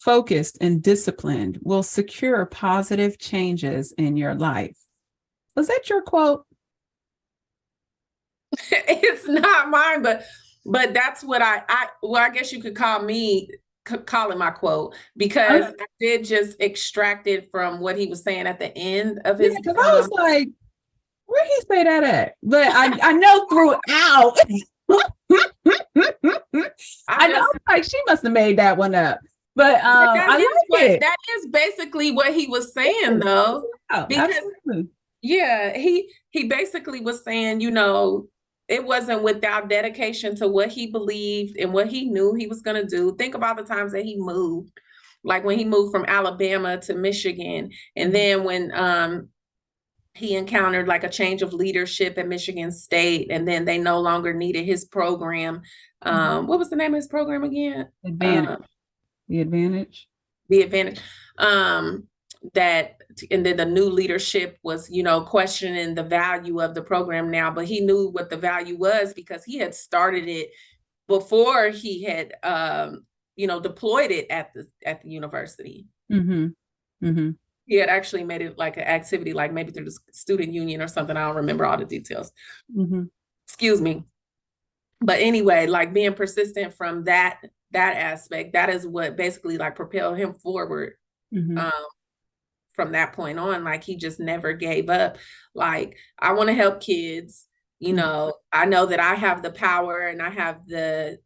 focused, and disciplined will secure positive changes in your life. Was that your quote? It's not mine, but that's what I guess you could call it my quote, because I did just extract it from what he was saying at the end of his. Because I was like, where he say that at? But I know throughout. I know, like, she must have made that one up. But I like it. That is is basically what he was saying, though. Oh, Because absolutely. yeah, he basically was saying, it wasn't without dedication to what he believed and what he knew he was going to do. Think about the times that he moved, like when he moved from Alabama to Michigan, and then when he encountered like a change of leadership at Michigan State, and then they no longer needed his program. What was the name of his program again? Advantage. The Advantage. The Advantage. And then the new leadership was, questioning the value of the program now, but he knew what the value was because he had started it before he had, deployed it at the university. Mm-hmm. Mm-hmm. He had actually made it like an activity, like maybe through the student union or something. I don't remember all the details. Mm-hmm. Excuse me. But anyway, like being persistent from that aspect, that is what basically like propelled him forward. Mm-hmm. From that point on, like he just never gave up. Like, I want to help kids. I know that I have the power and I have the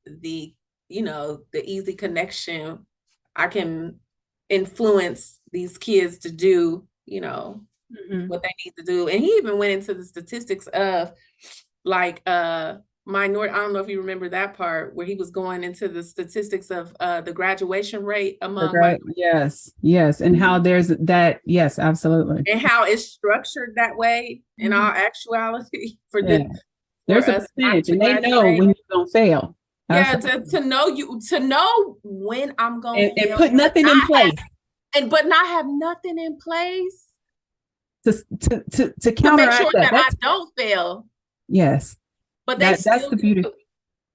easy connection. I can influence these kids to do, what they need to do. And he even went into the statistics of like minority. I don't know if you remember that part where he was going into the statistics of the graduation rate among yes, and how there's that. Yes, absolutely. And how it's structured that way in all actuality there's a percentage, and they know when you're gonna fail. Yeah, to know when I'm gonna fail and put nothing in place, but not have nothing in place to counteract make sure that I don't fail. Yes, but that's the beauty.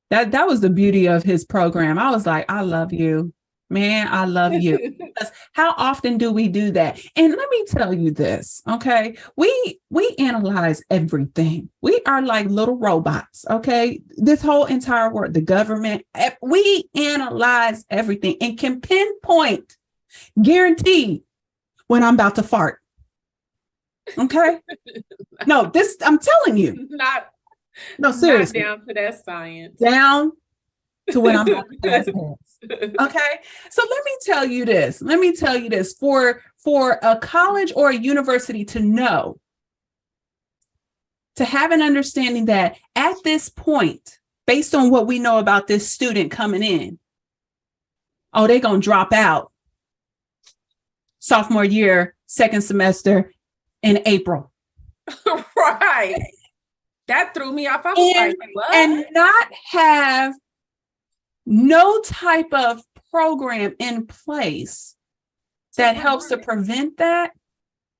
That was the beauty of his program. I was like, I love you, man. I love you. Because how often do we do that? And let me tell you this, okay? We analyze everything. We are like little robots, okay? This whole entire world, the government, we analyze everything and can pinpoint, guarantee when I'm about to fart. Okay? No, I'm telling you. No, seriously. Not down to that science. Down to when I'm about to pass test. Okay. So let me tell you this. For a college or a university to know, to have an understanding that at this point, based on what we know about this student coming in, they're going to drop out sophomore year, second semester in April. Right. That threw me off. I was like, what? And not have no type of program in place that helps to prevent that.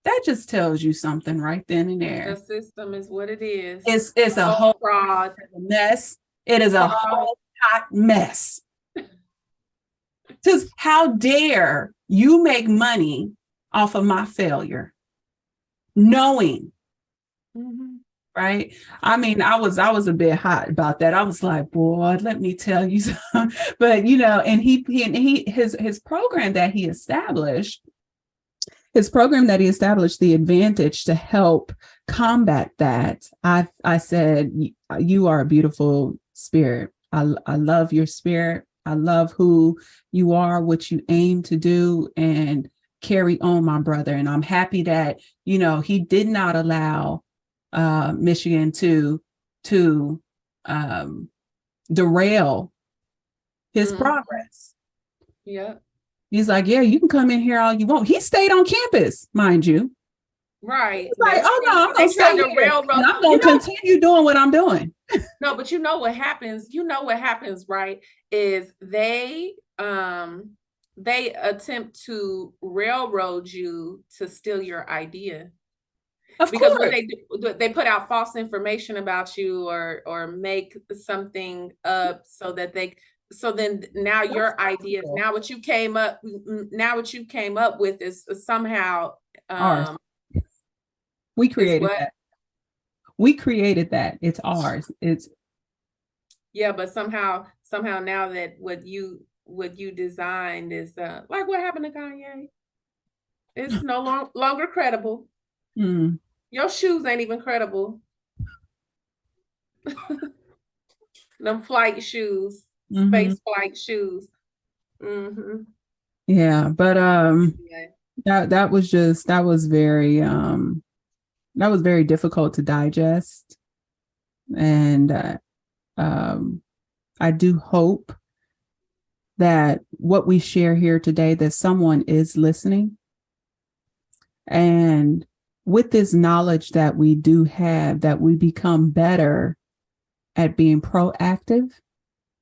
That just tells you something right then and there. The system is what it is. It's a whole fraud mess. It is a whole hot mess. Because how dare you make money off of my failure, knowing. Mm-hmm. Right. I mean, I was a bit hot about that. I was like, boy, let me tell you something. But, and his program that he established, the Advantage, to help combat that. I said, you are a beautiful spirit. I love your spirit. I love who you are, what you aim to do, and carry on, my brother. And I'm happy that, he did not allow Michigan to derail his progress. Yeah. He's like, yeah, you can come in here all you want. He stayed on campus, mind you. Right. He's like, oh no, I'm gonna stay here. And I'm gonna continue doing what I'm doing. No, but what happens? What happens, right? Is they attempt to railroad you to steal your idea. Because what they do, they put out false information about you or make something up so then now your ideas, now what you came up with is somehow ours. We created that. We created that. It's ours. It's but somehow now that what you designed is like what happened to Kanye. It's no longer credible. Mm. Your shoes ain't even credible. Them flight shoes, space flight shoes. Mm-hmm. Yeah, but Yeah. that was very difficult to digest. And um I do hope that what we share here today, that someone is listening. And with this knowledge that we do have, that we become better at being proactive,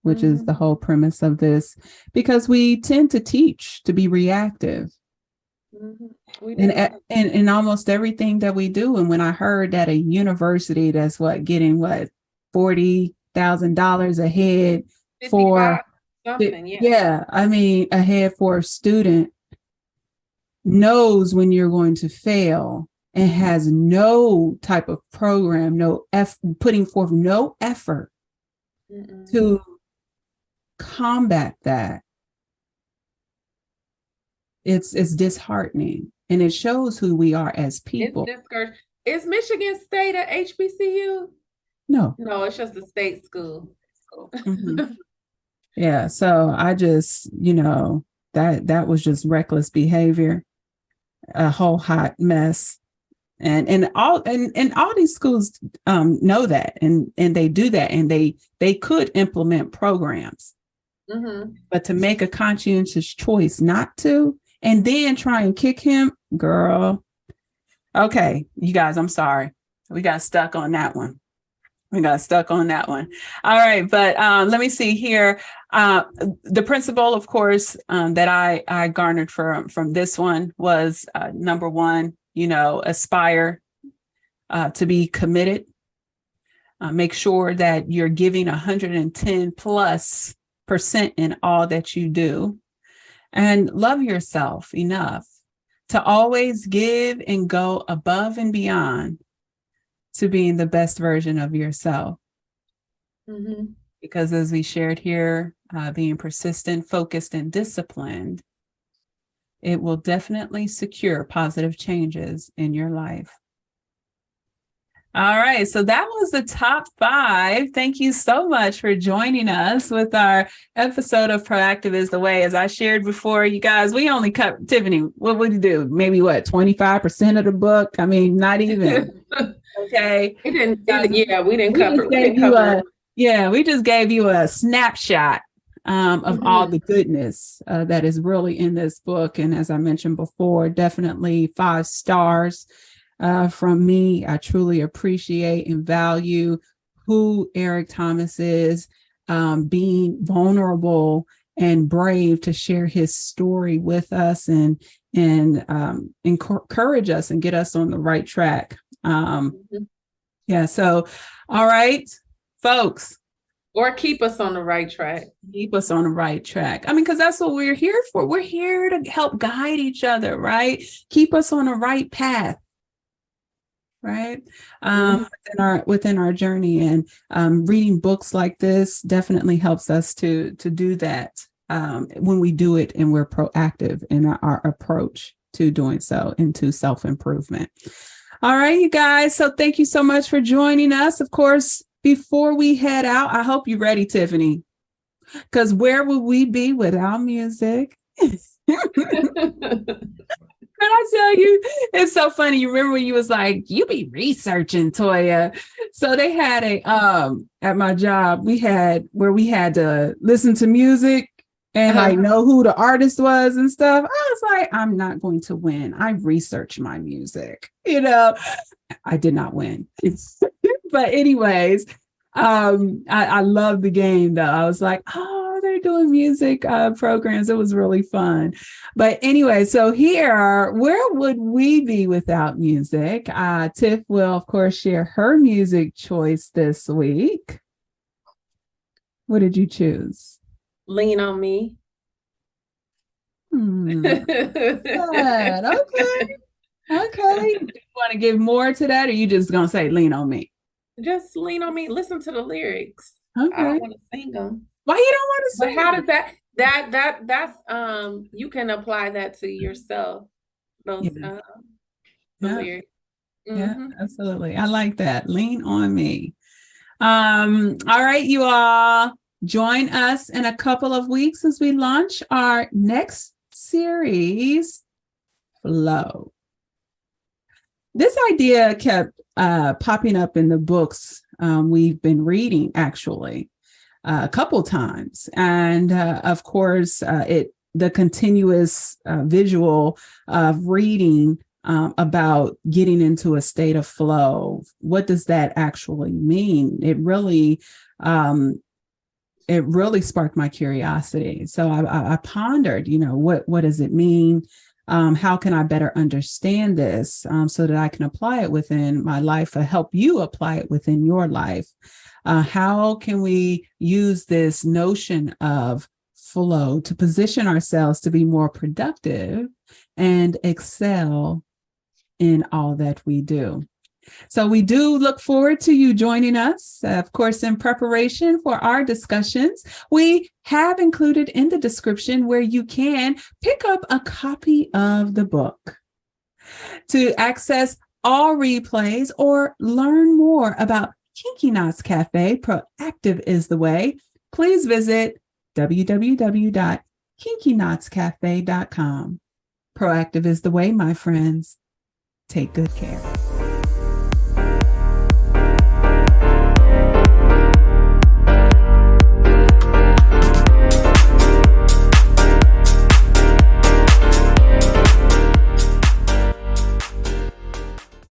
which is the whole premise of this, because we tend to teach to be reactive. We do. In almost everything that we do. And when I heard that a university that's getting $40,000 a head for something, yeah, I mean a head for a student, knows when you're going to fail and has no type of program, putting forth no effort to combat that. It's disheartening, and it shows who we are as people. It's discouraging. Is Michigan State a HBCU? No, it's just a state school. Mm-hmm. Yeah, so I just, that was just reckless behavior, a whole hot mess. And all these schools know that, and they do that, and they could implement programs. But to make a conscientious choice not to, and then try and kick him, girl. Okay, you guys, I'm sorry. We got stuck on that one. All right, but let me see here. The principle, of course, that I garnered from this one was number one, aspire to be committed. Make sure that you're giving 110+% in all that you do, and love yourself enough to always give and go above and beyond to being the best version of yourself. Because as we shared here, being persistent, focused, and disciplined, it will definitely secure positive changes in your life. All right, so that was the top 5. Thank you so much for joining us with our episode of Proactive is the Way. As I shared before, you guys, we only cut, Tiffany, what would you do? Maybe 25% of the book? I mean, not even. Okay. We didn't cover. We just gave you a snapshot of all the goodness that is really in this book. And as I mentioned before, definitely 5 stars. From me. I truly appreciate and value who Eric Thomas is, being vulnerable and brave to share his story with us and encourage us and get us on the right track. Yeah. So, all right, folks. Or keep us on the right track. I mean, because that's what we're here for. We're here to help guide each other, right? Keep us on the right path. Right. Within our journey, and reading books like this definitely helps us to do that when we do it and we're proactive in our approach to doing so, into self-improvement. All right, you guys. So thank you so much for joining us. Of course, before we head out, I hope you're ready, Tiffany, because where would we be without music? Can I tell you, it's so funny. You remember when you was like, you be researching, Toya. So they had at my job, we had to listen to music and know who the artist was and stuff. I was like, I'm not going to win. I researched my music. I did not win. But anyways, I love the game though. I was like, they're doing music programs. It was really fun. But anyway, so here, where would we be without music? Tiff will, of course, share her music choice this week. What did you choose? Lean on Me. Good. Okay. Do you want to give more to that, or are you just going to say lean on me? Just lean on me. Listen to the lyrics. Okay. I don't want to sing them. Why you don't want to sing? But how does that's you can apply that to yourself. Those lyrics. Yeah, absolutely. I like that. Lean on me. All right, you all, join us in a couple of weeks as we launch our next series, Flow. This idea kept popping up in the books we've been reading, actually, a couple times. And of course, the continuous visual of reading about getting into a state of flow. What does that actually mean? It really sparked my curiosity. So I pondered, what does it mean? How can I better understand this so that I can apply it within my life or help you apply it within your life? How can we use this notion of flow to position ourselves to be more productive and excel in all that we do? So we do look forward to you joining us. Of course, in preparation for our discussions, we have included in the description where you can pick up a copy of the book. To access all replays or learn more about Kinky Knots Cafe, Proactive is the Way, please visit www.kinkyknotscafe.com. Proactive is the way, my friends. Take good care.